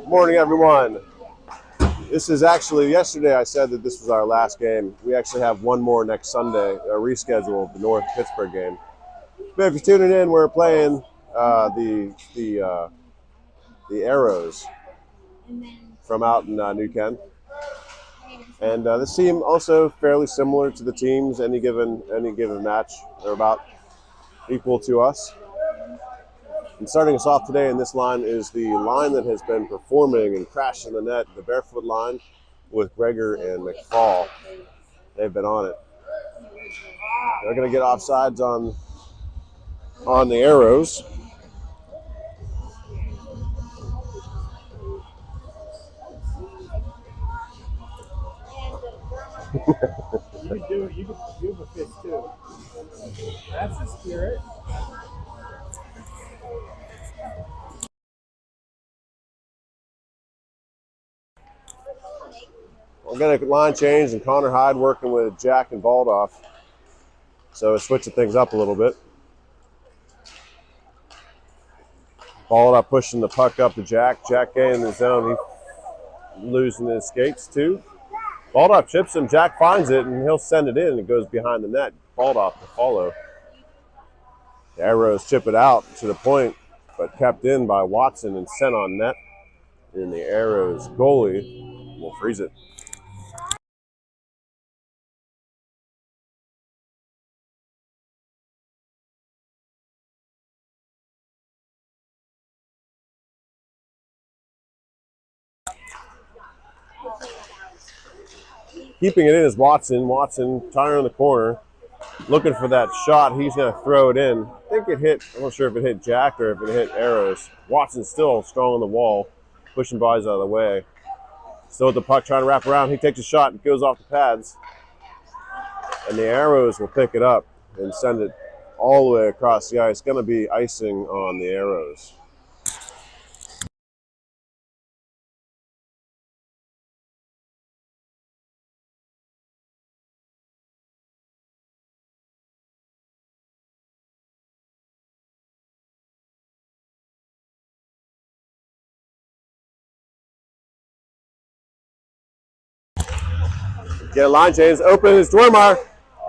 Morning, everyone. This is actually, yesterday I said that this was our last game. We actually have one more next Sunday, a reschedule of the North Pittsburgh game. But if you're tuning in, we're playing the Arrows from out in New Kent. And this team also fairly similar to the teams any given match. They're about equal to us. And starting us off today in this line is the line that has been performing and crashing the net, the barefoot line with Greger and McFall. They've been on it. They're going to get offsides on the Arrows. You can do it. You have a fist too. That's the spirit. We're going to line change, and Connor Hyde working with Jack and Baldoff. So switching things up a little bit. Baldoff pushing the puck up to Jack. Jack getting in the zone. He's losing his skates too. Baldoff chips him. Jack finds it, and he'll send it in, and it goes behind the net. Baldoff to follow. The Arrows chip it out to the point, but kept in by Watson and sent on net. And the Arrows goalie will freeze it. Keeping it in is Watson. Watson trying in the corner, looking for that shot. He's going to throw it in. I think it hit, I'm not sure if it hit Jack or if it hit Arrows. Watson's still strong on the wall, pushing bodies out of the way. Still with the puck, trying to wrap around. He takes a shot and goes off the pads. And the Arrows will pick it up and send it all the way across the ice. Going to be icing on the Arrows. Get a line change. Open is Dwermar.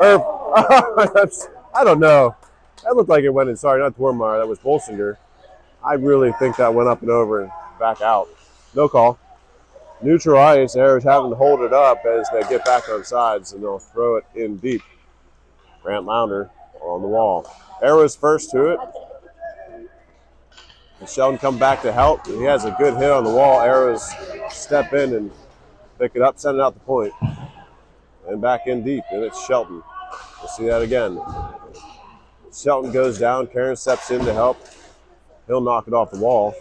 I don't know. That looked like it went in. Sorry, not Dwermar. That was Bolsinger. I really think that went up and over and back out. No call. Neutral ice. Arrows having to hold it up as they get back on sides, and they'll throw it in deep. Grant Lounder on the wall. Arrows first to it. And Sheldon come back to help. He has a good hit on the wall. Arrows step in and pick it up, send it out the point. And back in deep, and it's Shelton. We'll see that again. Shelton goes down. Karen steps in to help. He'll knock it off the wall.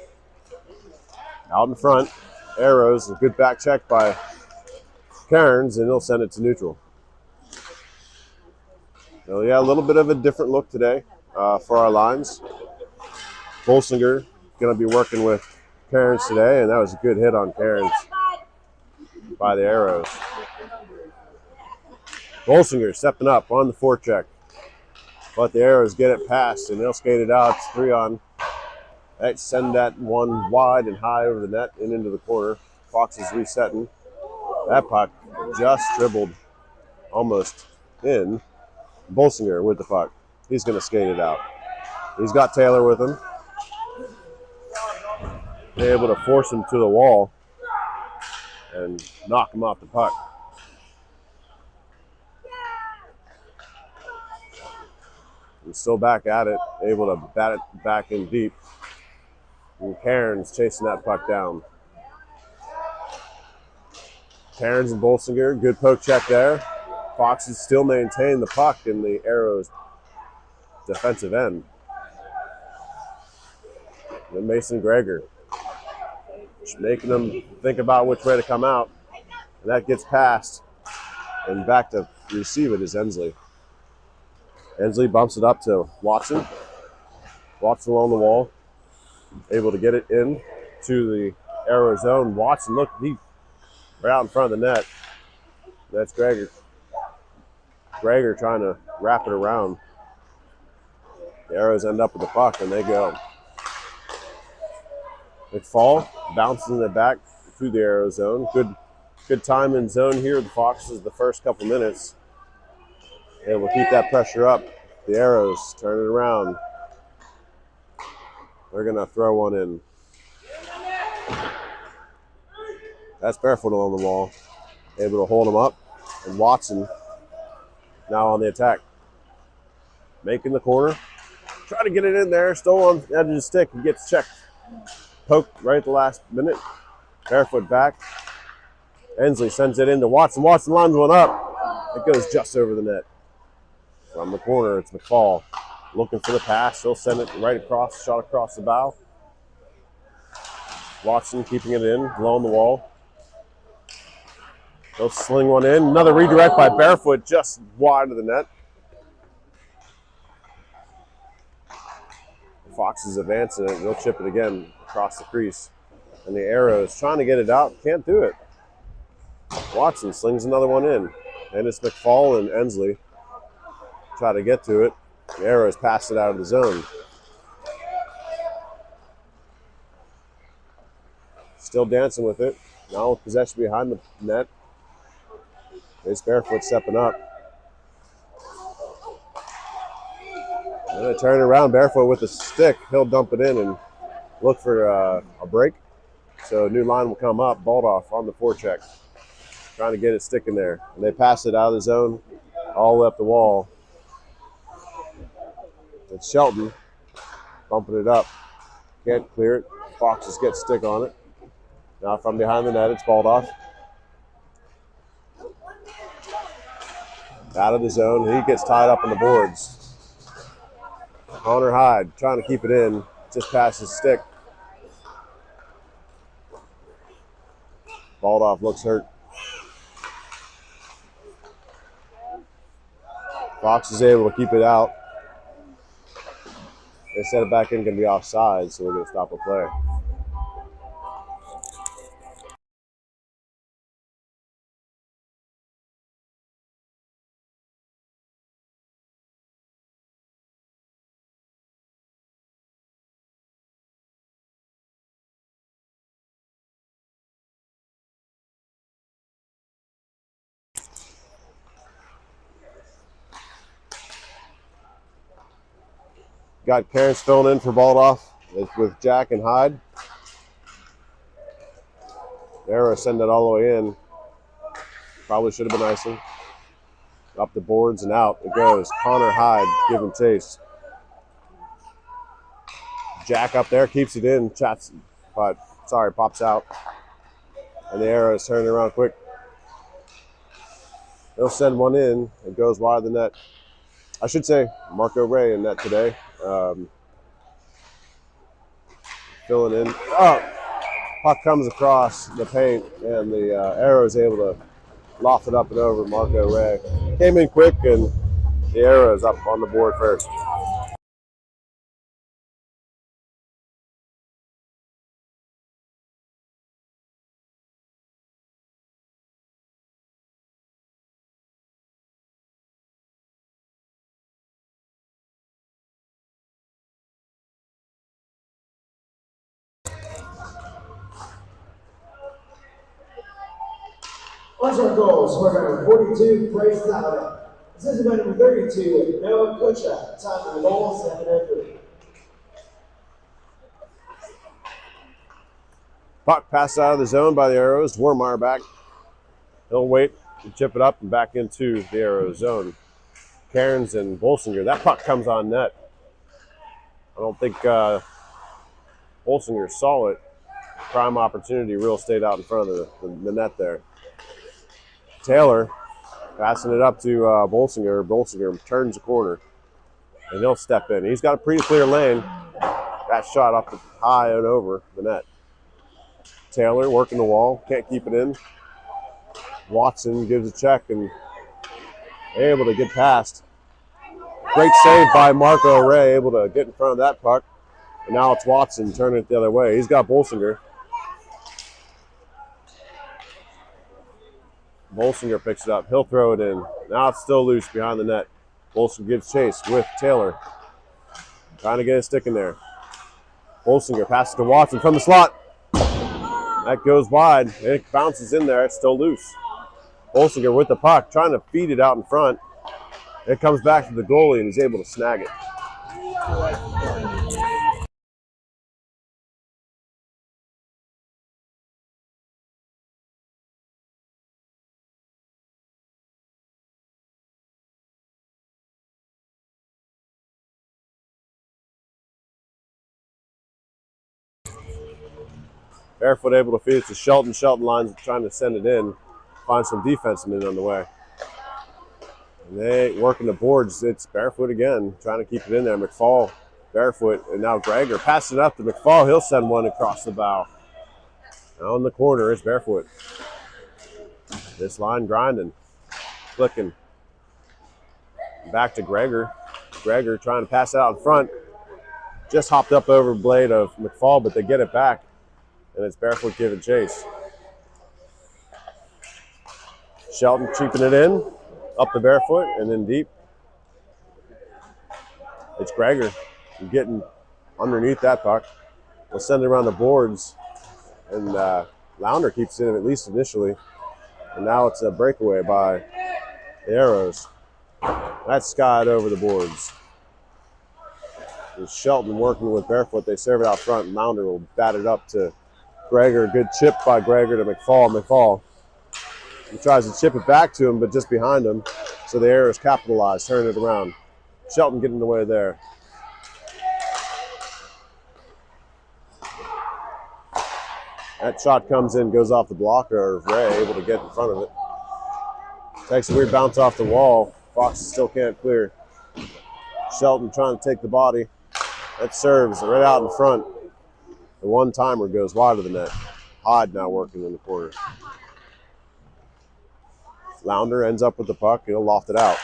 Out in front, Arrows, a good back check by Cairns, and he'll send it to neutral. So yeah, a little bit of a different look today for our lines. Bolsinger going to be working with Cairns today, and that was a good hit on Cairns by the Arrows. Bolsinger stepping up on the forecheck. But the Arrows get it past, and they'll skate it out. It's 3 on. They send that one wide and high over the net and into the corner. Fox is resetting. That puck just dribbled almost in. Bolsinger with the puck. He's going to skate it out. He's got Taylor with him. They're able to force him to the wall and knock him off the puck. He's still back at it, able to bat it back in deep. And Cairns chasing that puck down. Cairns and Bolsinger, good poke check there. Foxes still maintain the puck in the Arrows' defensive end. And Mason Greger, making them think about which way to come out. And that gets past. And back to receive it is Ensley. Ensley bumps it up to Watson. Watson along the wall, able to get it in to the Arrow zone. Watson, look, he right out in front of the net. That's Greger. Greger trying to wrap it around. The Arrows end up with the puck, and they go. McFall bouncing it back to the arrow zone. Good time in zone here. The Foxes the first couple minutes. And we'll keep that pressure up. The Arrows turn it around. They're going to throw one in. That's Barefoot on the wall. Able to hold him up. And Watson now on the attack. Making the corner. Try to get it in there. Still on the edge of the stick. He gets checked. Poked right at the last minute. Barefoot back. Ensley sends it into Watson. Watson lines one up. It goes just over the net. From the corner, it's McFall looking for the pass. He'll send it right across, shot across the bow. Watson keeping it in, blowing the wall. He'll sling one in. Another redirect by Barefoot, just wide of the net. The Foxes advancing it. They'll chip it again across the crease. And the Arrows trying to get it out, can't do it. Watson slings another one in. And it's McFall and Ensley. Try to get to it. The Arrows pass it out of the zone. Still dancing with it. Now with possession behind the net. It's Barefoot stepping up. And they turn it around. Barefoot with the stick. He'll dump it in and look for a break. So a new line will come up. Baldoff on the forecheck. Trying to get it sticking there. And they pass it out of the zone all the way up the wall. It's Shelton bumping it up. Can't clear it. Foxes get stick on it. Now from behind the net, it's Baldoff. Out of the zone. He gets tied up on the boards. Connor Hyde trying to keep it in. Just past his stick. Baldoff looks hurt. Fox is able to keep it out. They set it back in, going to be offside, so we're going to stop a play. Got Cairns filling in for Baldoff with Jack and Hyde. Arrow send it all the way in. Probably should have been icing. Up the boards and out it goes. Connor Hyde giving chase. Jack up there keeps it in. Pops out. And the Arrow is turning around quick. They'll send one in. It goes wide of the net. I should say Marco Ray in net today. Filling in. Oh, puck comes across the paint, and the Arrow is able to loft it up and over Marco Ray. Came in quick, and the Arrow is up on the board first. Armstrong goals, scored number 42, Bryce Tyler. Assisted by number 32, Noah Kucha. Time for the goal, 7-3. Puck passed out of the zone by the Arrows. Warmeyer back. He'll wait and chip it up and back into the Arrow zone. Cairns and Bolsinger. That puck comes on net. I don't think Bolsinger saw it. Prime opportunity, real estate out in front of the net there. Taylor passing it up to Bolsinger. Bolsinger turns the corner, and he'll step in. He's got a pretty clear lane. That shot up high and over the net. Taylor working the wall, can't keep it in. Watson gives a check and able to get past. Great save by Marco Ray, able to get in front of that puck. And now it's Watson turning it the other way. He's got Bolsinger. Bolsinger picks it up. He'll throw it in. Now it's still loose behind the net. Bolsinger gives chase with Taylor. Trying to get a stick in there. Bolsinger passes to Watson from the slot. That goes wide. It bounces in there. It's still loose. Bolsinger with the puck, trying to feed it out in front. It comes back to the goalie, and he's able to snag it. Barefoot able to feed it to Shelton. Shelton lines trying to send it in. Find some defensemen on the way. And they working the boards. It's Barefoot again, trying to keep it in there. McFall, Barefoot, and now Greger passing it up to McFall. He'll send one across the bow. Now in the corner, it's Barefoot. This line grinding, flicking. Back to Greger. Greger trying to pass it out in front. Just hopped up over blade of McFall, but they get it back. And it's Barefoot giving chase. Shelton cheaping it in, up the Barefoot, and then deep. It's Greger getting underneath that puck. We'll send it around the boards, and Launder keeps it in at least initially. And now it's a breakaway by the Arrows. That's skied over the boards. It's Shelton working with Barefoot. They serve it out front, and Launder will bat it up to Greger. Good chip by Greger to McFall. McFall, he tries to chip it back to him, but just behind him. So the Arrows capitalize, turn it around. Shelton getting in the way there. That shot comes in, goes off the blocker. Ray able to get in front of it. Takes a weird bounce off the wall. Fox still can't clear. Shelton trying to take the body. That serves right out in front. The one-timer goes wide of the net. Hyde now working in the corner. Launder ends up with the puck. He'll loft it out.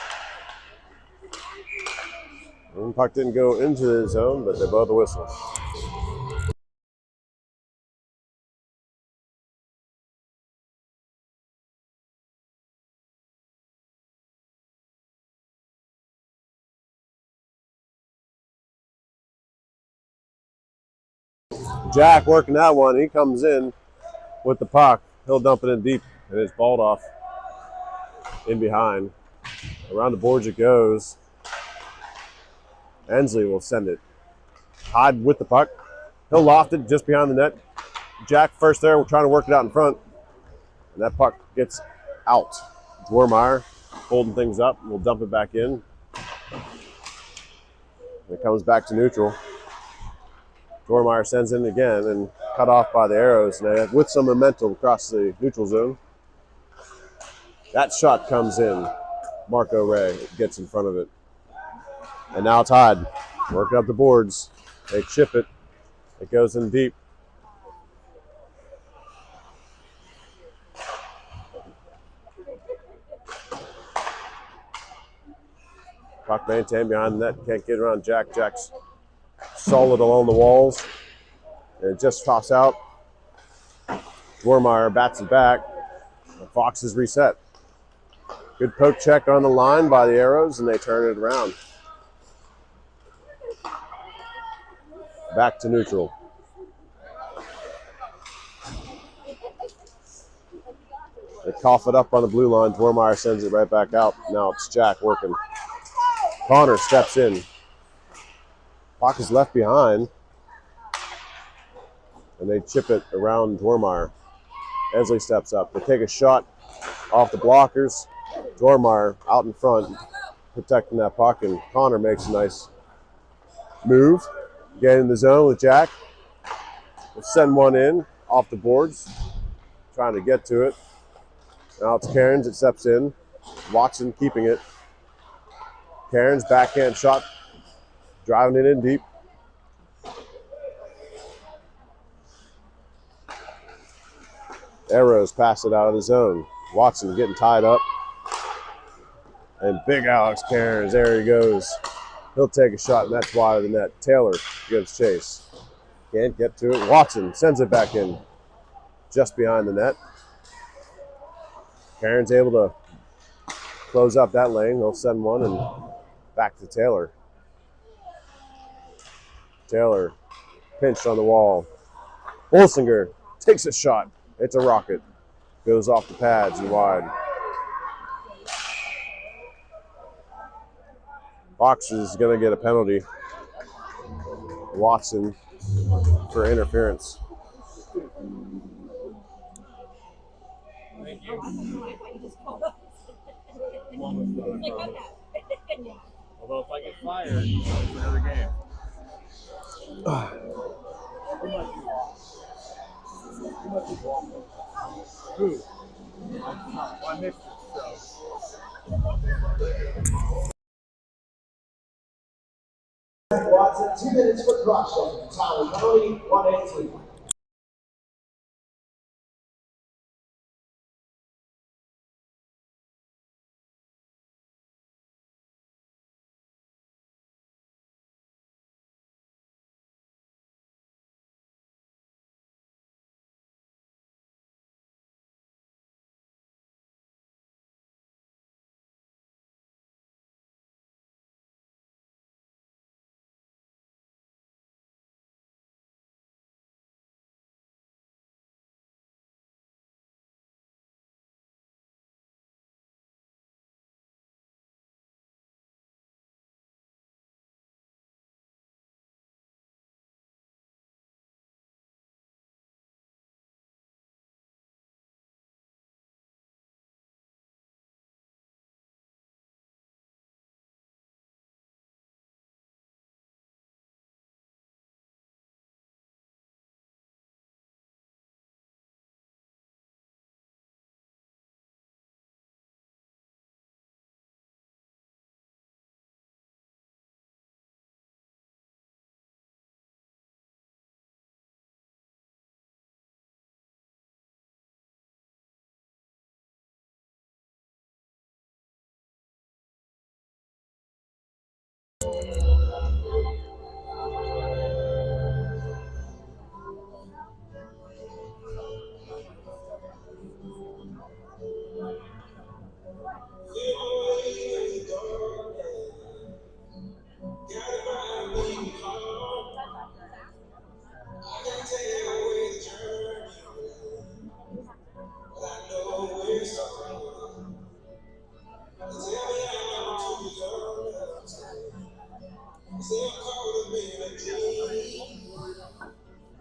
The puck didn't go into the zone, but they blow the whistle. Jack working that one. He comes in with the puck. He'll dump it in deep, and it's balled off in behind. Around the boards it goes. Ensley will send it. Hyde with the puck. He'll loft it just behind the net. Jack first there. We're trying to work it out in front. And that puck gets out. Dwarmeyer holding things up. We'll dump it back in. It comes back to neutral. Dwarmeyer sends in again and cut off by the Arrows now with some momentum across the neutral zone. That shot comes in. Marco Ray gets in front of it. And now it's Hyde working up the boards. They chip it. It goes in deep. Puck maintained behind the net. Can't get around Jack. Jack's solid along the walls. And it just tops out. Dwarmeyer bats it back. The Fox is reset. Good poke check on the line by the Arrows, and they turn it around. Back to neutral. They cough it up on the blue line. Dwarmeyer sends it right back out. Now it's Jack working. Connor steps in. Puck is left behind. And they chip it around Dwarmeyer. Ensley steps up. They take a shot off the blockers. Dwarmeyer out in front, protecting that puck, and Connor makes a nice move. Get in the zone with Jack. We'll send one in off the boards. Trying to get to it. Now it's Cairns that steps in. Watson keeping it. Cairns backhand shot. Driving it in deep. Arrows pass it out of the zone. Watson getting tied up. And big Alex Cairns, there he goes. He'll take a shot, and that's wide of the net. Taylor gives chase. Can't get to it. Watson sends it back in just behind the net. Cairns able to close up that lane. They'll send one and back to Taylor. Taylor pinched on the wall. Bolsinger takes a shot. It's a rocket. Goes off the pads and wide. Fox is going to get a penalty. Watson for interference. Thank you. Although if I get fired, it's another game. Who? I missed it, Watson, 2 minutes for caution. Time penalty, 118.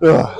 Ugh.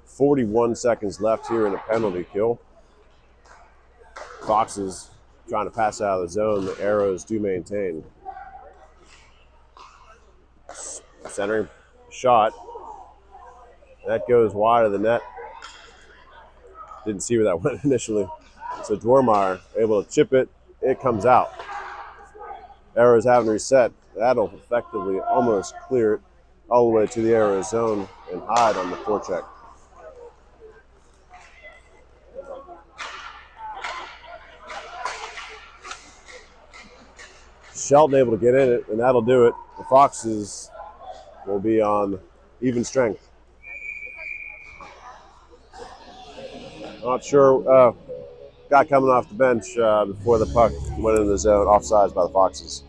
"41 seconds left here in a penalty kill. Fox is trying to pass out of the zone. The Arrows do maintain. Centering shot. That goes wide of the net. Didn't see where that went initially. So Dwarmeyer able to chip it. It comes out. Arrows having to reset. That'll effectively almost clear it all the way to the Arrows zone and hide on the forecheck. Shelton able to get in it, and that'll do it. The Foxes will be on even strength. Not sure. Guy coming off the bench before the puck went into the zone, offsides by the Foxes.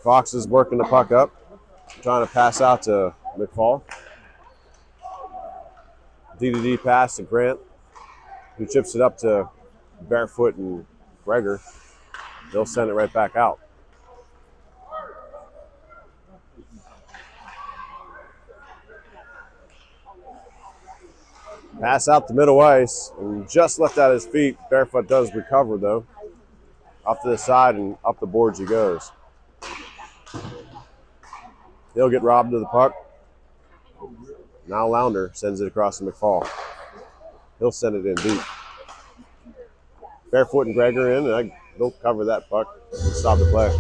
Foxes working the puck up, trying to pass out to McFall. D pass to Grant, who chips it up to Barefoot and Gregor. They'll send it right back out. Pass out the middle ice and just left out his feet. Barefoot does recover though. Off to the side and up the boards he goes. He'll get robbed of the puck. Now Lounder sends it across to McFall. He'll send it in deep. Barefoot and Gregor in, and they'll cover that puck and stop the play.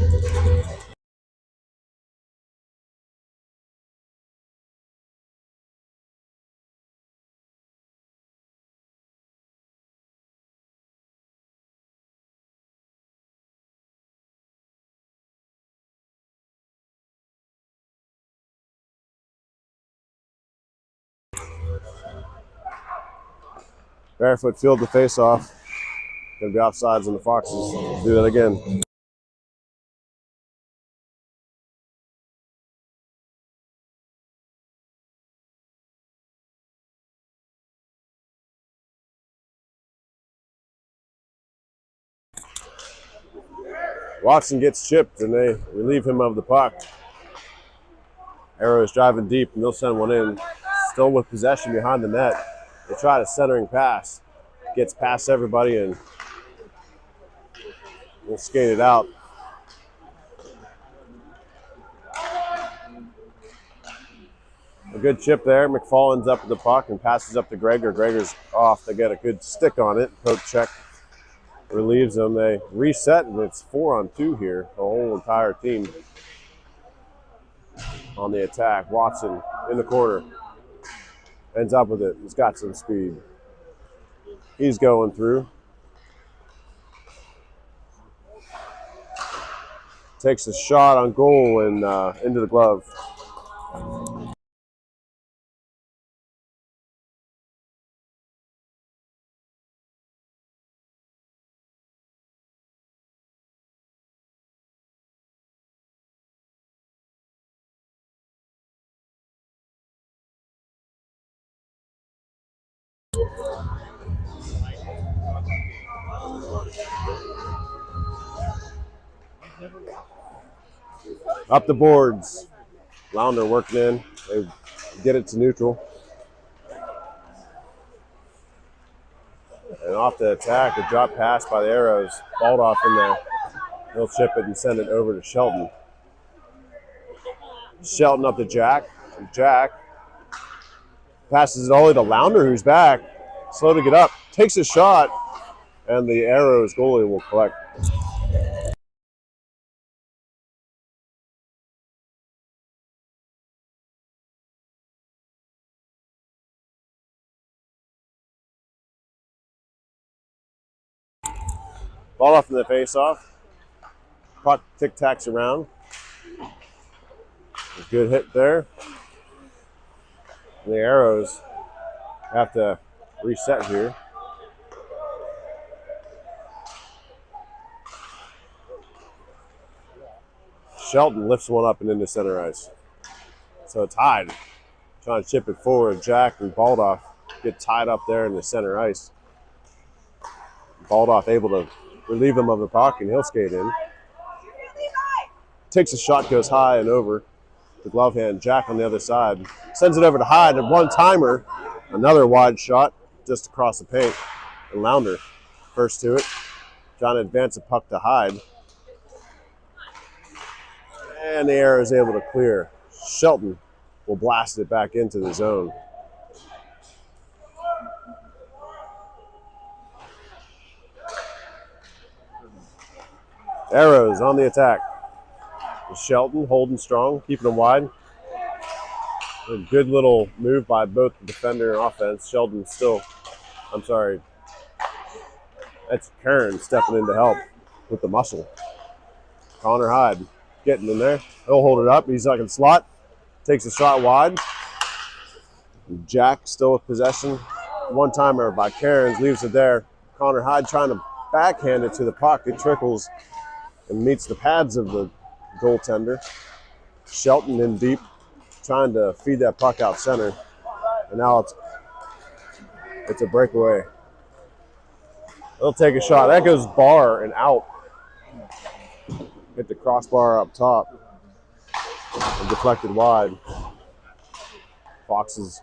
Barefoot field the face-off. Going to be offsides on the Foxes. Let's do that again. Watson gets chipped and they relieve him of the puck. Arrows driving deep and they'll send one in. Still with possession behind the net. They try a centering pass. Gets past everybody and we'll skate it out. A good chip there. McFall ends up with the puck and passes up to Gregor. Gregor's off. They get a good stick on it. Poke check relieves them. They reset and it's 4-on-2 here. The whole entire team on the attack. Watson in the corner. Ends up with it. He's got some speed. He's going through. Takes a shot on goal and into the glove. Up the boards. Lounder working in. They get it to neutral. And off the attack, a drop pass by the Arrows. Balled off in there. He'll chip it and send it over to Shelton. Shelton up to Jack. And Jack passes it all the way to Lounder, who's back. Slow to get up. Takes a shot. And the Arrows goalie will collect. Ball off in the face-off. Puck tic-tacs around. A good hit there. And the Arrows have to reset here. Shelton lifts one up and into center ice. So it's tied. Trying to chip it forward. Jack and Baldoff get tied up there in the center ice. Baldoff able to relieve him of the puck and he'll skate in. Takes a shot, goes high and over. The glove hand, Jack on the other side. Sends it over to Hyde, and one-timer. Another wide shot just across the paint. And Lounder first to it. Trying to advance the puck to Hyde. And the Arrow is able to clear. Shelton will blast it back into the zone. Arrows on the attack. Shelton holding strong, keeping them wide. A good little move by both the defender and offense. Sheldon still, that's Karen stepping in to help with the muscle. Connor Hyde getting in there. He'll hold it up. He's like in slot. Takes a shot wide. Jack still with possession. One-timer by Cairns leaves it there. Connor Hyde trying to backhand it to the puck. It trickles and meets the pads of the goaltender. Shelton in deep, trying to feed that puck out center. And now it's It's a breakaway. They'll take a shot. That goes bar and out. Hit the crossbar up top and deflected wide. Foxes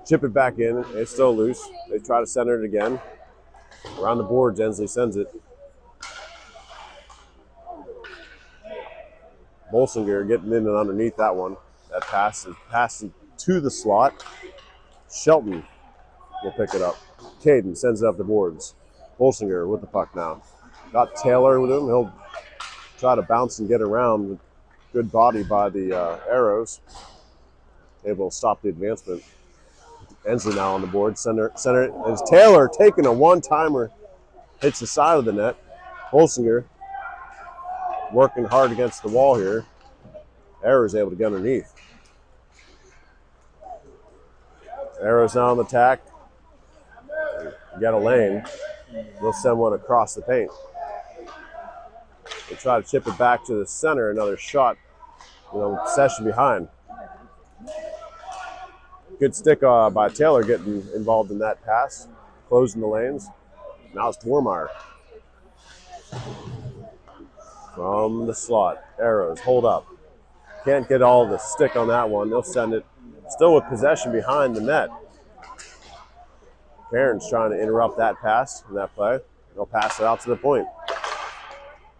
chip it back in. It's still loose. They try to center it again. Around the boards, Ensley sends it. Bolsinger getting in and underneath that one. That pass is passing to the slot. Shelton will pick it up. Caden sends it up the boards. Bolsinger with the puck now. Got Taylor with him. He'll try to bounce and get around. Good body by the Arrows. Able to stop the advancement. Ensley now on the board. Center it. As Taylor taking a one-timer. Hits the side of the net. Bolsinger working hard against the wall here. Arrows able to get underneath. Arrows now on the attack. Get a lane. They'll send one across the paint. They try to chip it back to the center. Another shot. Possession behind. Good stick by Taylor getting involved in that pass. Closing the lanes. Now it's Dwormeyer. From the slot. Arrows hold up. Can't get all the stick on that one. They'll send it. Still with possession behind the net. Cairns trying to interrupt that pass in that play. They'll pass it out to the point.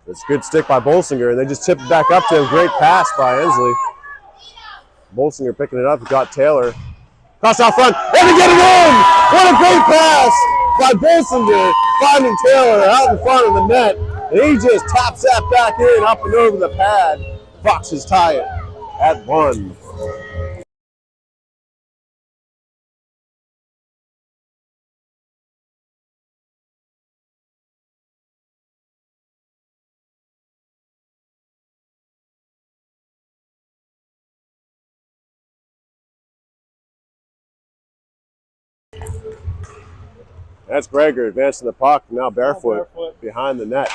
It's a good stick by Bolsinger, and they just tip it back up to him. Great pass by Ensley. Bolsinger picking it up. Got Taylor. Cross out front, and to get it in! What a great pass by Bolsinger, finding Taylor out in front of the net. And he just taps that back in, up and over the pad. Foxes tie it at 1. That's Greger advancing the puck, now barefoot behind the net.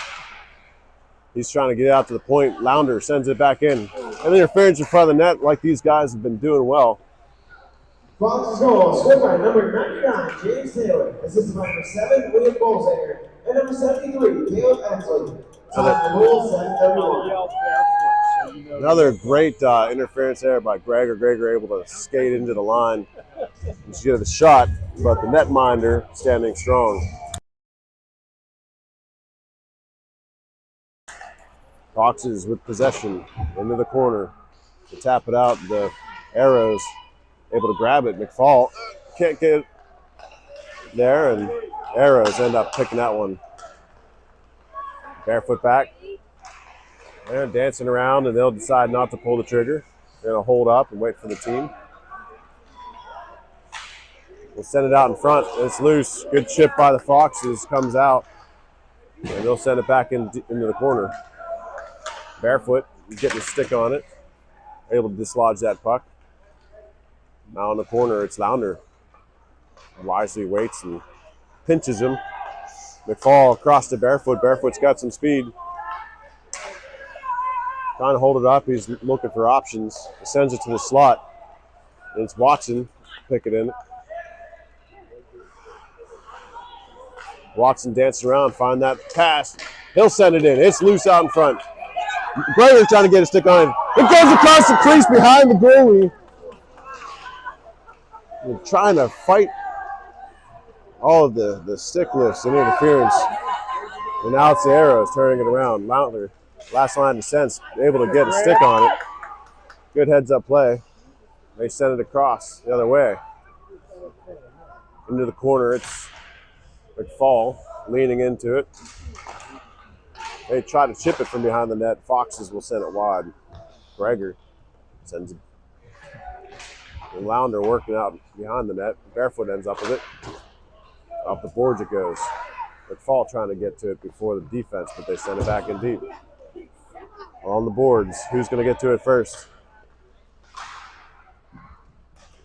He's trying to get out to the point. Lounder sends it back in. And interference in front of the net like these guys have been doing well. Fox's goal, scored by number 99, James Taylor. Assisted by number 7, William Bolsinger. And number 73, Caleb Ensley. Time the goal, 7:31. Another great interference there by Greger. Greger able to skate into the line and get a shot, but the netminder standing strong. Foxes with possession into the corner to tap it out. The Arrows able to grab it. McFall can't get it there, and Arrows end up picking that one. Barefoot back. They're dancing around, and they'll decide not to pull the trigger. They're going to hold up and wait for the team. We'll send it out in front. It's loose. Good chip by the Foxes. Comes out. And they'll send it back into the corner. Barefoot getting a stick on it. Able to dislodge that puck. Now in the corner, it's Lounder. Wisely waits and pinches him. McFall across to Barefoot. Barefoot's got some speed. Trying to hold it up. He's looking for options. He sends it to the slot. And it's Watson. Pick it in. Watson dancing around. Find that pass. He'll send it in. It's loose out in front. Greger trying to get a stick on it. It goes across the crease behind the goalie. They're trying to fight all of the stick lifts and interference. And now it's the Arrows turning it around. Lounder, last line of defense, able to get a stick on it. Good heads-up play. They send it across the other way. Into the corner, it's McFall leaning into it. They try to chip it from behind the net. Foxes will send it wide. Greger sends it. And Lounder working out behind the net. Barefoot ends up with it. Off the boards it goes. McFall trying to get to it before the defense, but they send it back in deep. On the boards, who's going to get to it first?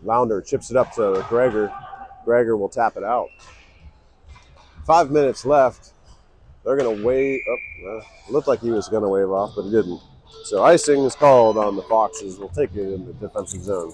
Lounder chips it up to Greger. Greger will tap it out. 5 minutes left. They're going to wave up. It looked like he was going to wave off, but he didn't. So icing is called on the Foxes. We'll take it in the defensive zone.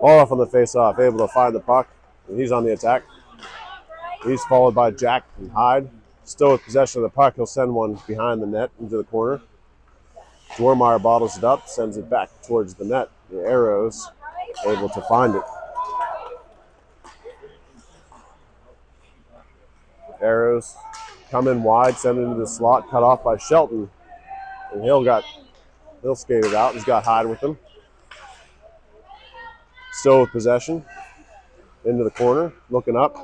Olaf on the face-off, able to find the puck, and he's on the attack. He's followed by Jack and Hyde. Still with possession of the puck, he'll send one behind the net into the corner. Dwarmeyer bottles it up, sends it back towards the net. The Arrows able to find it. Arrows come in wide, send it into the slot, cut off by Shelton. And Hill skated out. He's got Hyde with him. Still with possession. Into the corner, looking up.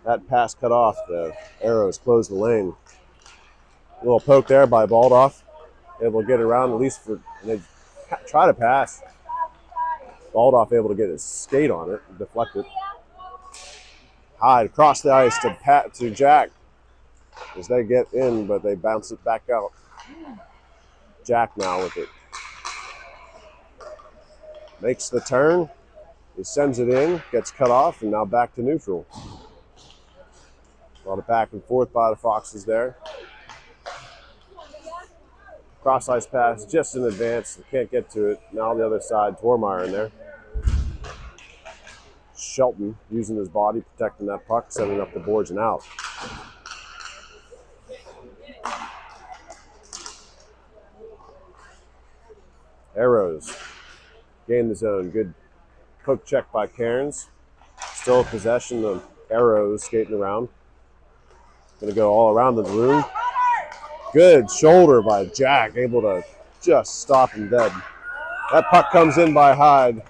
That pass cut off. The Arrows close the lane. A little poke there by Baldoff. Able to get it around at least and they try to pass. Baldoff able to get his skate on it and deflect it. Hyde across the ice to Jack as they get in, but they bounce it back out. Jack now with it. Makes the turn. He sends it in, gets cut off, and now back to neutral. A lot of back and forth by the Foxes there. Cross ice pass just in advance. They can't get to it. Now the other side, Dwarmeyer in there. Shelton using his body, protecting that puck, setting up the boards and out. Arrows gain the zone. Good hook check by Cairns. Still possession of Arrows skating around. Going to go all around the room. Good shoulder by Jack, able to just stop him dead. That puck comes in by Hyde.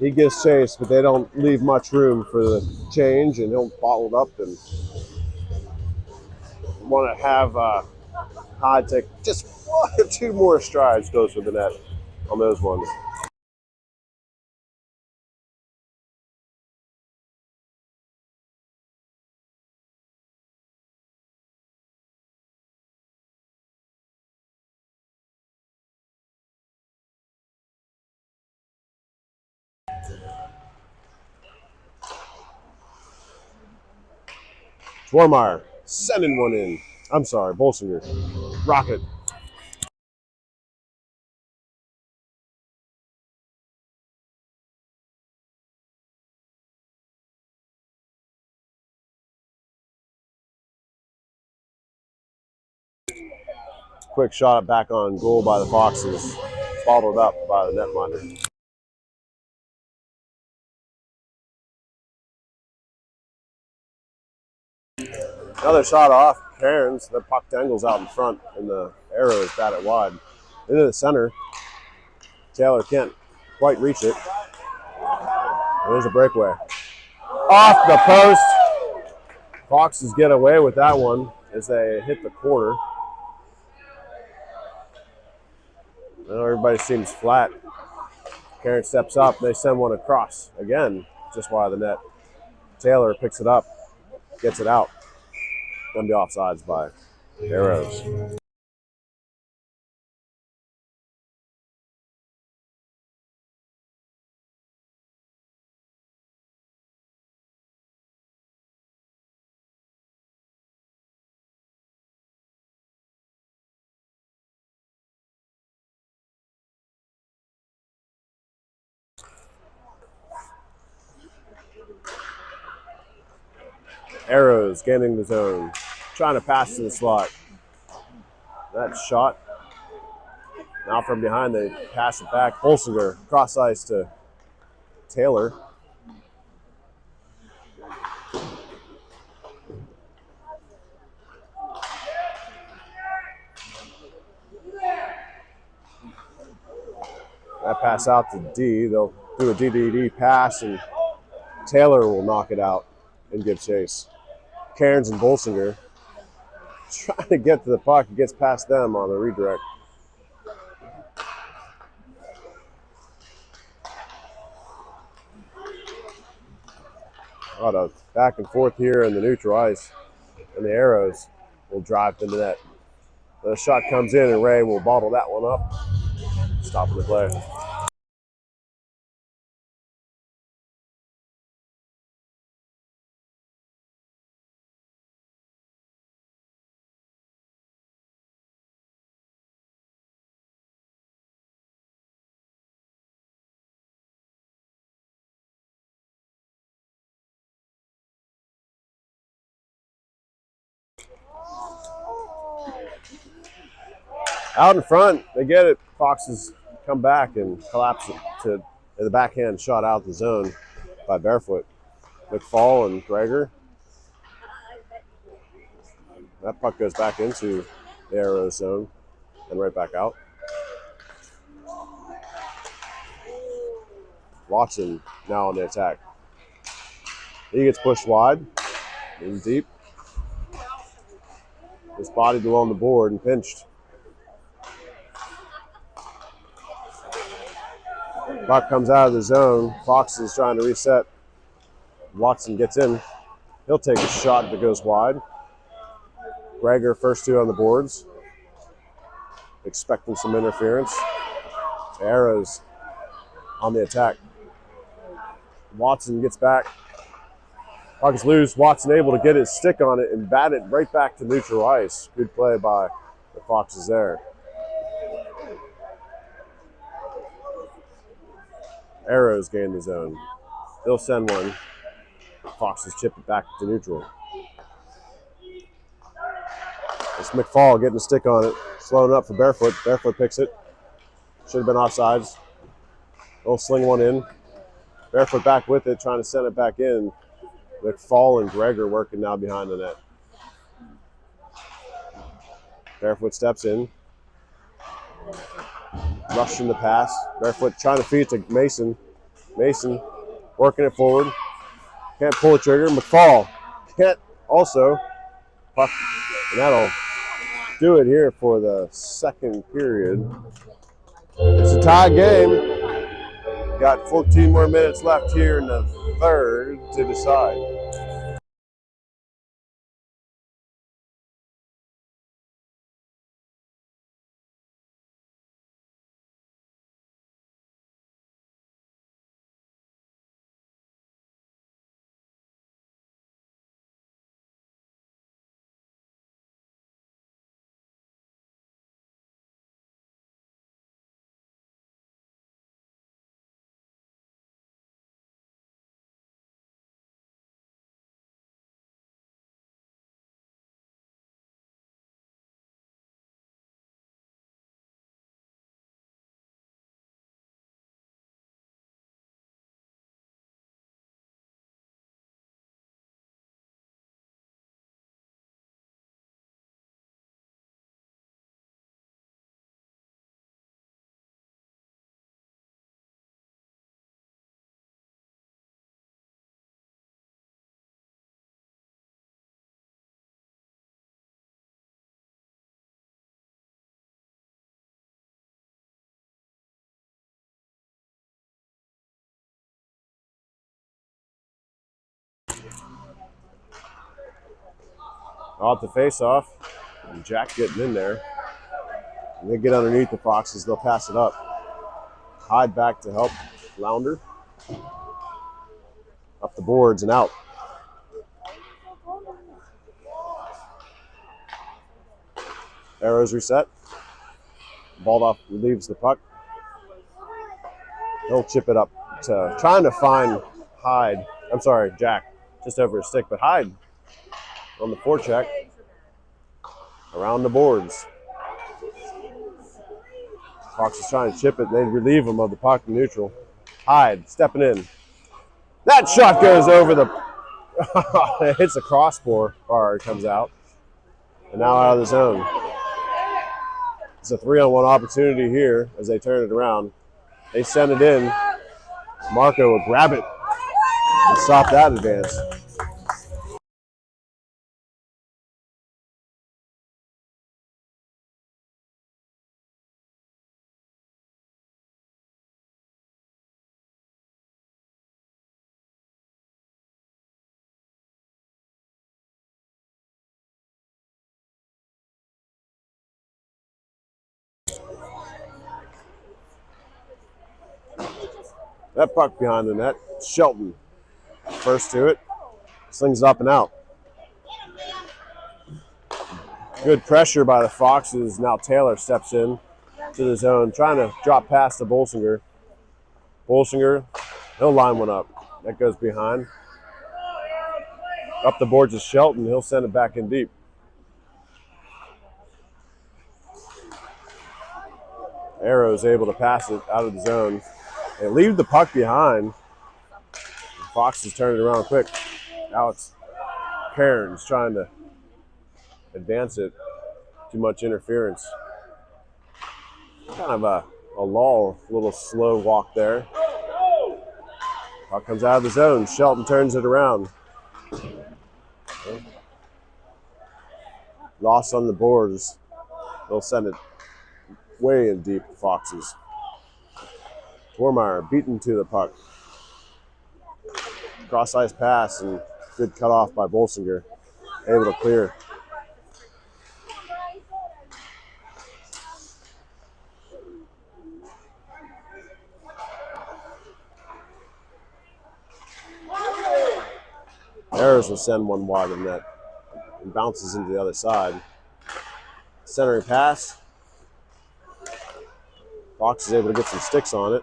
He gives chase, but they don't leave much room for the change, and he'll bottle it up and want to have Hyde take just one or two more strides close to the net on those ones. Dwarmeyer sending one in. I'm sorry, Bolsinger. Rocket. Quick shot back on goal by the Foxes. Bottled up by the netminder. Another shot off. Cairns. The puck dangles out in front, and the Arrows bat it wide. Into the center. Taylor can't quite reach it. There's a breakaway. Off the post. Foxes get away with that one as they hit the corner. Now everybody seems flat. Karen steps up. They send one across again, just wide of the net. Taylor picks it up, gets it out. Gonna be offsides by Arrows. Arrows gaining the zone, trying to pass to the slot. That shot. Now from behind, they pass it back. Bolsinger cross ice to Taylor. That pass out to D. They'll do a DDD pass, and Taylor will knock it out and give chase. Cairns and Bolsinger trying to get to the puck. It gets past them on the redirect. A lot of back and forth here in the neutral ice, and the Arrows will drive to the net. The shot comes in, and Ray will bottle that one up, stopping the play. Out in front, they get it. Foxes come back and collapse it to the backhand shot out the zone by Barefoot. McFall and Gregor. That puck goes back into the Arrows zone and right back out. Watson now on the attack. He gets pushed wide, in deep. His body along the board and pinched. Puck comes out of the zone. Fox is trying to reset. Watson gets in. He'll take a shot that goes wide. Gregor first two on the boards. Expecting some interference. Arrows on the attack. Watson gets back. Puck is loose. Watson able to get his stick on it and bat it right back to neutral ice. Good play by the Foxes there. Arrows gain the zone. They'll send one. Foxes chip it back to neutral. It's McFall getting a stick on it. Slowing up for Barefoot. Barefoot picks it. Should have been offsides. They'll sling one in. Barefoot back with it, trying to send it back in. McFall and Gregor working now behind the net. Barefoot steps in. Rushing the pass. Barefoot trying to feed it to Mason. Mason working it forward. Can't pull the trigger. McFall can't also. Puck. And that'll do it here for the second period. It's a tie game. Got 14 more minutes left here in the third to decide. Off the face-off, and Jack getting in there. And they get underneath the Foxes, they'll pass it up. Hyde back to help Lounder. Up the boards and out. Arrows reset. Baldoff relieves the puck. He'll chip it up to trying to find Hyde. I'm sorry, Jack, just over his stick, but Hyde on the forecheck around the boards. Fox is trying to chip it. They relieve him of the puck in neutral. Hyde stepping in. That shot goes over the. It hits the crossbar. It comes out. And now out of the zone. It's a 3-on-1 opportunity here as they turn it around. They send it in. Marco will grab it and stop that advance. That puck behind the net. Shelton first to it. Slings up and out. Good pressure by the Foxes. Now Taylor steps in to the zone, trying to drop past to Bolsinger. Bolsinger, he'll line one up. That goes behind. Up the boards is Shelton. He'll send it back in deep. Arrow's able to pass it out of the zone. They leave the puck behind. Fox is turning it around quick. Now it's Cairns trying to advance it. Too much interference. Kind of a lull, a little slow walk there. Puck comes out of the zone. Shelton turns it around. Loss on the boards. They'll send it way in deep, Foxes. Warmeyer beaten to the puck. Cross ice pass and good cut off by Bolsinger. Able to clear. Harris will send one wide of net and bounces into the other side. Centering pass. Fox is able to get some sticks on it.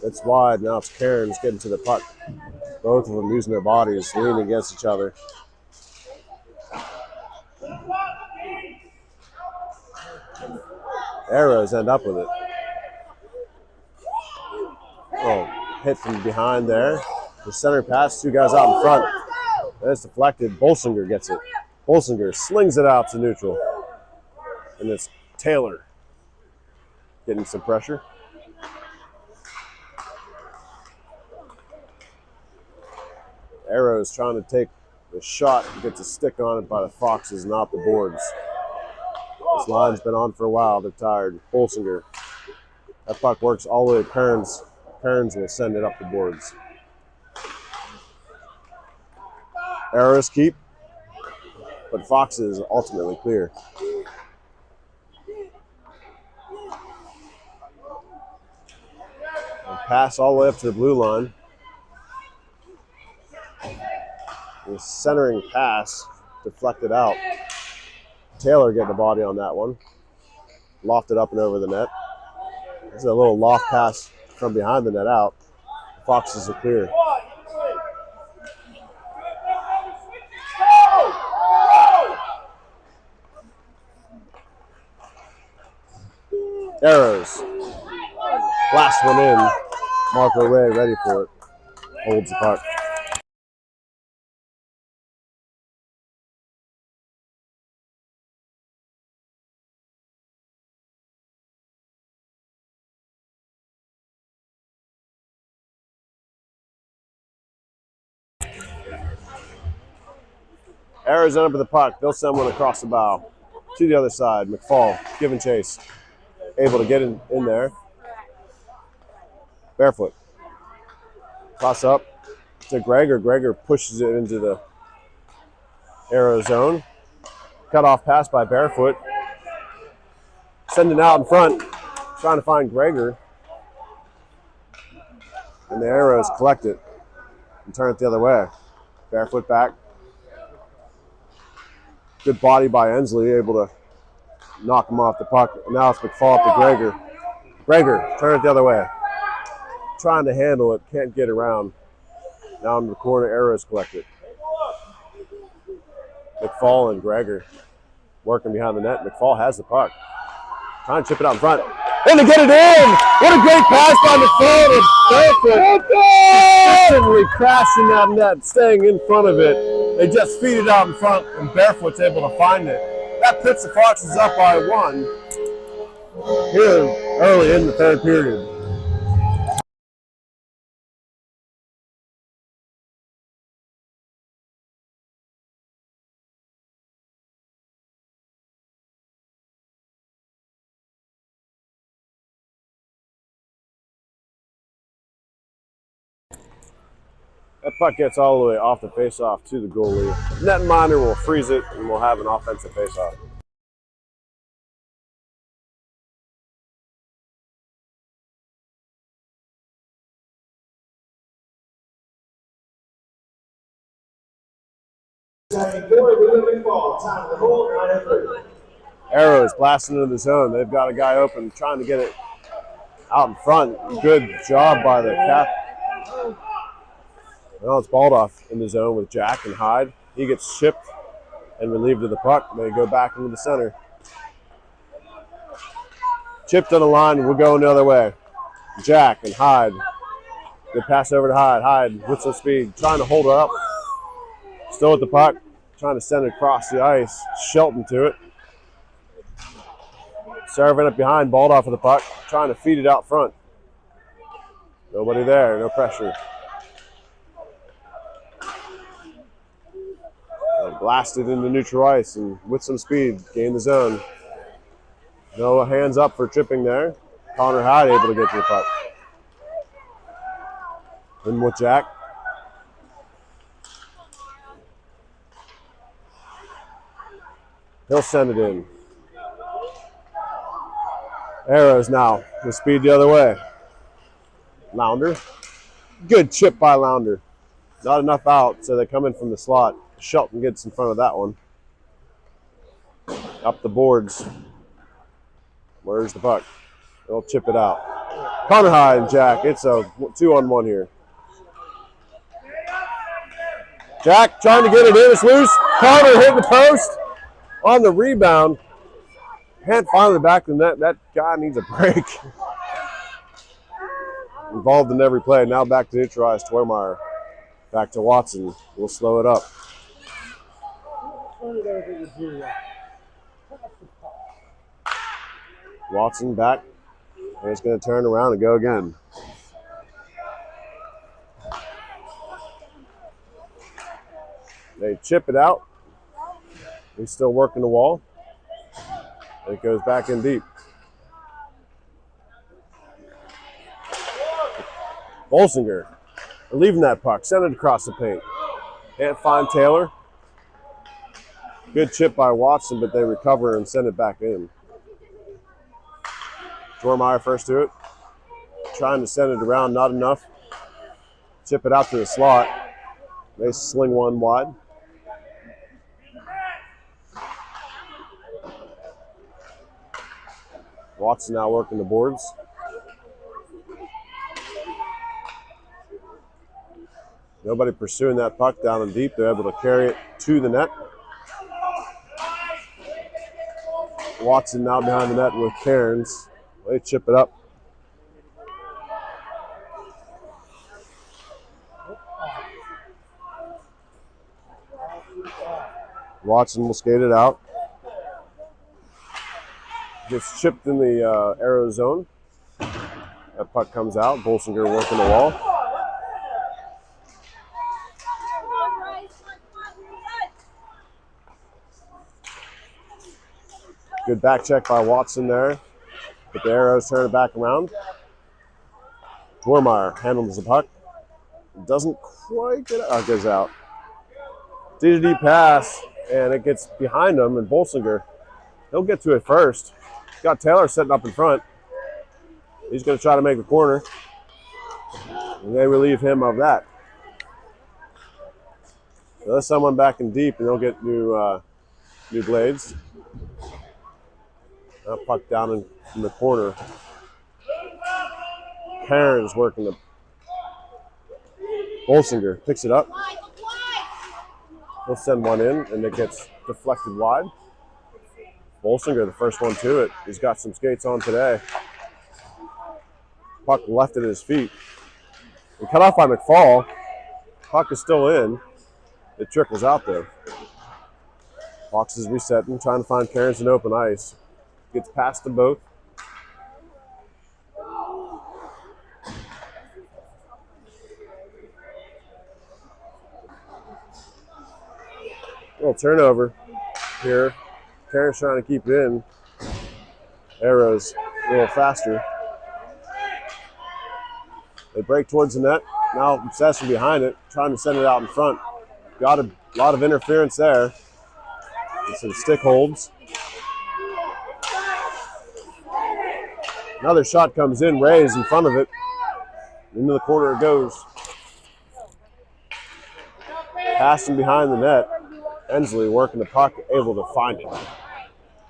It's wide. Now it's Cairns getting to the puck. Both of them using their bodies, leaning against each other. Arrows end up with it. Oh, hit from behind there. The center pass, two guys out in front. That's deflected. Bolsinger gets it. Bolsinger slings it out to neutral. And it's Taylor getting some pressure. Arrows trying to take the shot and gets a stick on it by the Foxes, not the boards. This line's been on for a while. They're tired. Bolsinger. That puck works all the way to Cairns. Cairns will send it up the boards. Arrows keep, but Foxes ultimately clear. And pass all the way up to the blue line. The centering pass deflected out. Taylor getting the body on that one. Lofted up and over the net. This is a little loft pass from behind the net out. Foxes are clear. Arrows. Last one in. Marco Ray ready for it. Holds the puck. Arrows end up with the puck. They'll send one across the bow to the other side. McFall giving chase. Able to get in there. Barefoot. Toss up to Gregor. Gregor pushes it into the Arrow zone. Cut off pass by Barefoot. Sending out in front. Trying to find Gregor. And the Arrows collect it and turn it the other way. Barefoot back. Good body by Ensley, able to knock him off the puck. Now it's McFall up to Gregor. Gregor, turn it the other way. Trying to handle it, can't get around. Now in the corner, Arrows collect it. McFall and Gregor working behind the net. McFall has the puck. Trying to chip it out in front. And to get it in! What a great pass by McFall to Barefoot. Consistently crashing that net, staying in front of it. They just feed it out in front, and Barefoot's able to find it. That puts the Foxes up by 1 here early in the third period. That puck gets all the way off the faceoff to the goalie. Netminder will freeze it, and we'll have an offensive faceoff. Arrows blasting into the zone. They've got a guy open, trying to get it out in front. Good job by the cap. Well, it's balled off in the zone with Jack and Hyde. He gets chipped and relieved of the puck. They go back into the center. Chipped on the line, we're going the other way. Jack and Hyde. Good pass over to Hyde. Hyde with some speed, trying to hold her up. Still with the puck, trying to send it across the ice. Shelton to it. Serving it behind, balled off of the puck, trying to feed it out front. Nobody there, no pressure. Blasted into neutral ice and with some speed, gain the zone. No hands up for tripping there. Connor Hyde able to get to the puck. In with Jack. He'll send it in. Arrows now with speed the other way. Lounder. Good chip by Lounder. Not enough out, so they come in from the slot. Shelton gets in front of that one. Up the boards. Where's the puck? They'll chip it out. Connor Hyde and Jack. It's a 2-on-1 here. Jack trying to get it in. It's loose. Connor hit the post on the rebound. Can't find the back of the net. That guy needs a break. Involved in every play. Now back to neutralize Twermeyer. Back to Watson. We'll slow it up. Watson back. And he's going to turn around and go again. They chip it out. He's still working the wall. It goes back in deep. Bolsinger leaving that puck. Send it across the paint. Can't find Taylor. Good chip by Watson, but they recover and send it back in. Dormeyer first to it. Trying to send it around, not enough. Chip it out to the slot. They sling one wide. Watson now working the boards. Nobody pursuing that puck down and deep. They're able to carry it to the net. Watson now behind the net with Cairns. They chip it up. Watson will skate it out. Gets chipped in the arrow zone. That puck comes out. Bolsinger working the wall. Good back check by Watson there. But the arrows turn it back around. Dwermeyer handles the puck. Doesn't quite get it. Oh, it goes out. D-to-D pass, and it gets behind him, and Bolsinger, he'll get to it first. Got Taylor sitting up in front. He's going to try to make the corner. And they relieve him of that. So there's someone back in deep, and they'll get new blades. Puck down in the corner. Cairns working the. Bolsinger picks it up. He'll send one in, and it gets deflected wide. Bolsinger, the first one to it. He's got some skates on today. Puck left at his feet. And cut off by McFall. Puck is still in. It trickles out there. Fox is resetting, trying to find Cairns in open ice. Gets past them both. Little turnover here. Cairns trying to keep it in. Arrows a little faster. They break towards the net. Now Session behind it, trying to send it out in front. Got a lot of interference there. Some stick holds. Another shot comes in, Ray's in front of it. Into the corner it goes. Passing behind the net. Ensley working the puck, able to find it.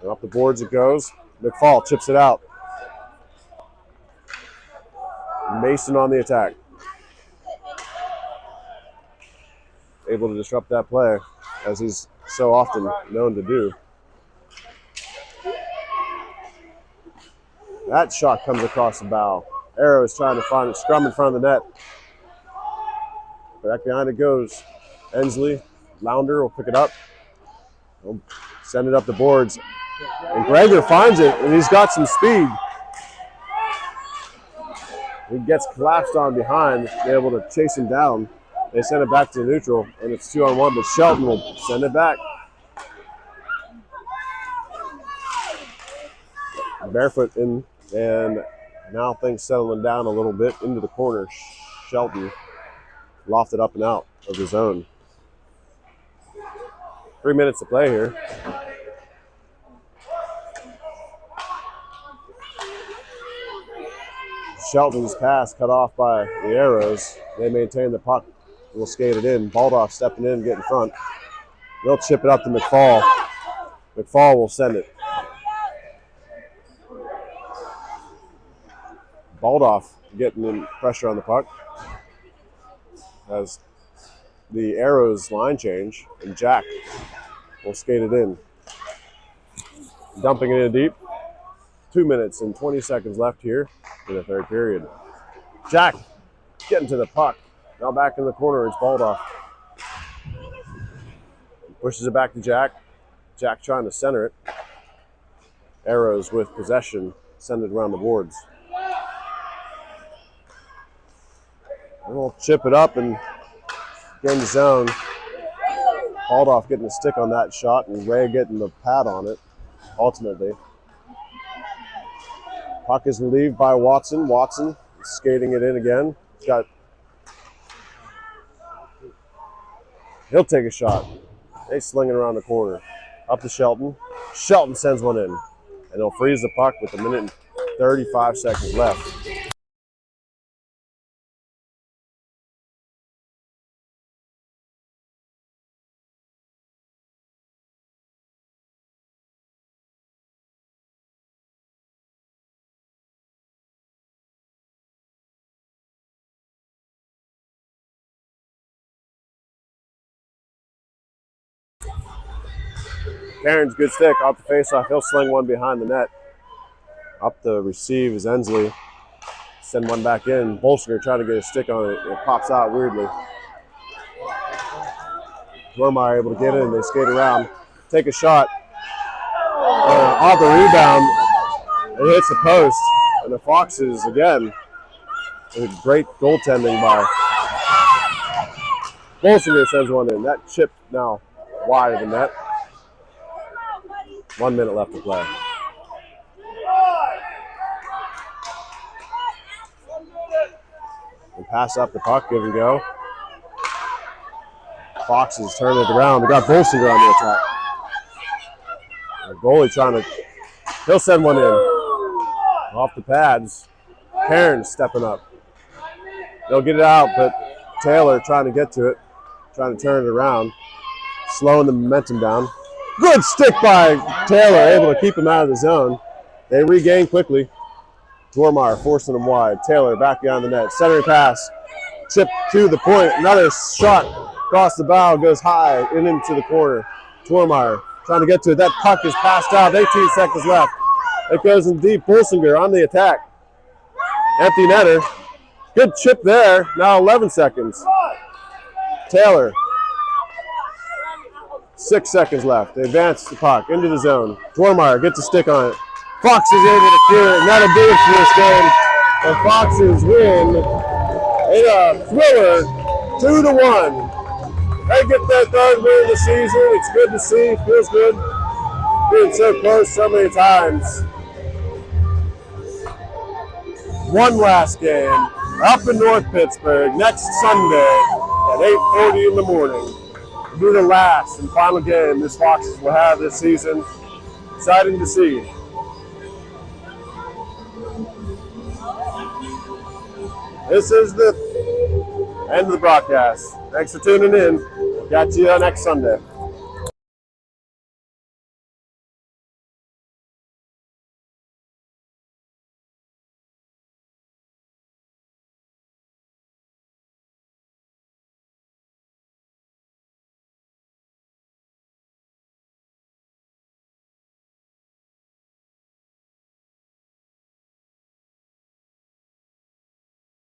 And up the boards it goes. McFall chips it out. Mason on the attack. Able to disrupt that play, as he's so often known to do. That shot comes across the bow. Arrows trying to find it, scrum in front of the net. Back behind it goes. Ensley, Lounder will pick it up. He'll send it up the boards. And Gregor finds it, and he's got some speed. He gets collapsed on behind, they're able to chase him down. They send it back to neutral, and it's 2-on-1, but Shelton will send it back. Barefoot in, and now things settling down a little bit into the corner. Shelton lofted up and out of the zone. 3 minutes to play here. Shelton's pass cut off by the Arrows. They maintain the puck. Will skate it in. Baldoff stepping in, get in front. They'll chip it up to McFall. McFall will send it. Baldoff getting in pressure on the puck as the Arrows line change, and Jack will skate it in. Dumping it in deep. 2 minutes and 20 seconds left here in the third period. Jack getting to the puck. Now back in the corner, it's Baldoff. Pushes it back to Jack. Jack trying to center it. Arrows with possession, send it around the boards. And we'll chip it up and get in the zone. Baldoff getting a stick on that shot, and Ray getting the pad on it, ultimately. Puck is relieved by Watson. Watson skating it in again. He'll take a shot. They sling it around the corner. Up to Shelton. Shelton sends one in. And he'll freeze the puck with 1 minute and 35 seconds left. Karen's good stick off the faceoff. He'll sling one behind the net. Up to receive is Ensley. Send one back in. Bolsinger trying to get a stick on it. It pops out weirdly. Wormeyer able to get in. They skate around. Take a shot. Off the rebound. It hits the post. And the Foxes, again, with great goaltending by Bolsinger sends one in. That chip now wide of the net. 1 minute left to play. And pass up the puck, give and go. Foxes turn it around. They got Bolsinger on the attack. The goalie trying to, he'll send one in. Off the pads. Cairns stepping up. They'll get it out, but Taylor trying to get to it. Trying to turn it around. Slowing the momentum down. Good stick by Taylor, able to keep him out of the zone. They regain quickly. Dwormeyer forcing him wide. Taylor back behind the net. Centering pass. Chip to the point. Another shot across the bow. Goes high and into the corner. Dwormeyer trying to get to it. That puck is passed out. 18 seconds left. It goes in deep. Bolsinger on the attack. Empty netter. Good chip there. Now 11 seconds. Taylor. 6 seconds left. They advance the puck into the zone. Dwormeyer gets a stick on it. Fox is able to clear it. Not a big for this game. The Foxes win in a thriller, 2-1. They get their third win of the season. It's good to see. Feels good. Being so close so many times. One last game up in North Pittsburgh next Sunday at 8:40 in the morning. It'll be the last and final game this Foxes will have this season. Exciting to see. This is the end of the broadcast. Thanks for tuning in. We'll catch you next Sunday.